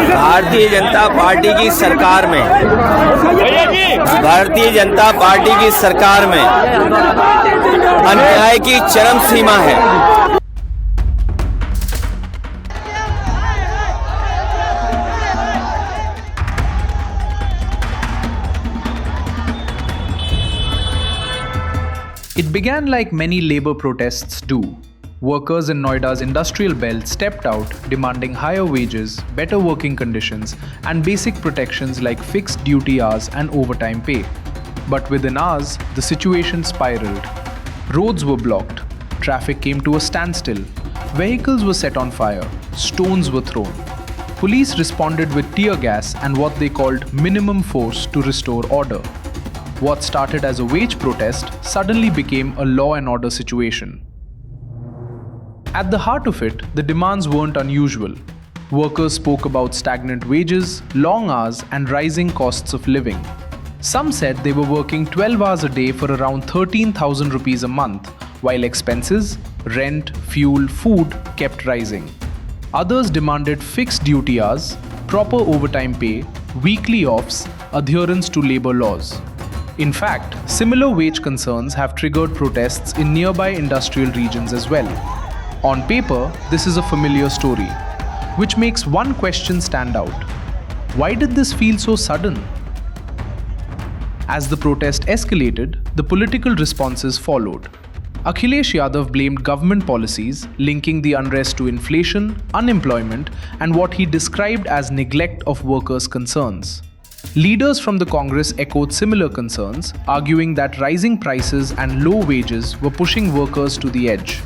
Bharatiya Janata party की सरकार में अन्याय की चरम सीमा है। It began like many labor protests do. Workers in Noida's industrial belt stepped out, demanding higher wages, better working conditions, and basic protections like fixed duty hours and overtime pay. But within hours, the situation spiraled. Roads were blocked, traffic came to a standstill, vehicles were set on fire, stones were thrown. Police responded with tear gas and what they called minimum force to restore order. What started as a wage protest suddenly became a law and order situation. At the heart of it, the demands weren't unusual. Workers spoke about stagnant wages, long hours, and rising costs of living. Some said they were working 12 hours a day for around 13,000 rupees a month, while expenses, rent, fuel, food kept rising. Others demanded fixed duty hours, proper overtime pay, weekly offs, adherence to labor laws. In fact, similar wage concerns have triggered protests in nearby industrial regions as well. On paper, this is a familiar story, which makes one question stand out. Why did this feel so sudden? As the protest escalated, the political responses followed. Akhilesh Yadav blamed government policies, linking the unrest to inflation, unemployment, and what he described as neglect of workers' concerns. Leaders from the Congress echoed similar concerns, arguing that rising prices and low wages were pushing workers to the edge.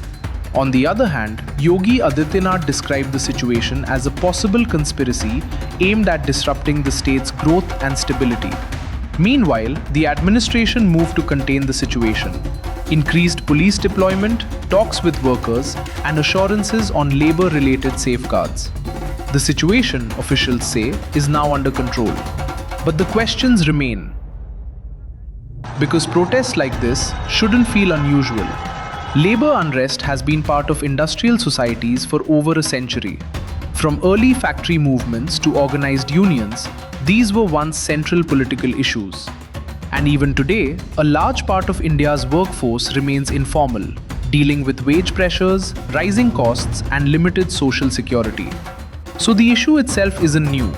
On the other hand, Yogi Adityanath described the situation as a possible conspiracy aimed at disrupting the state's growth and stability. Meanwhile, the administration moved to contain the situation, increased police deployment, talks with workers, and assurances on labor-related safeguards. The situation, officials say, is now under control. But the questions remain. Because protests like this shouldn't feel unusual. Labor unrest has been part of industrial societies for over a century. From early factory movements to organized unions, these were once central political issues. And even today, a large part of India's workforce remains informal, dealing with wage pressures, rising costs, and limited social security. So the issue itself isn't new.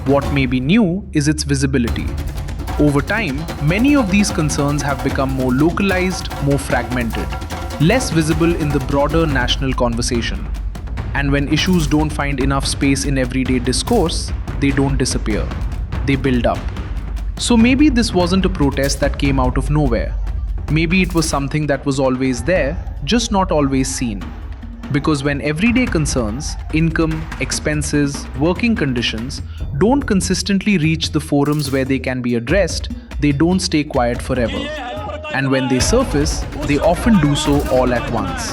What may be new is its visibility. Over time, many of these concerns have become more localized, more fragmented, less visible in the broader national conversation. And when issues don't find enough space in everyday discourse, they don't disappear. They build up. So maybe this wasn't a protest that came out of nowhere. Maybe it was something that was always there, just not always seen. Because when everyday concerns, income, expenses, working conditions don't consistently reach the forums where they can be addressed, they don't stay quiet forever. And when they surface, they often do so all at once.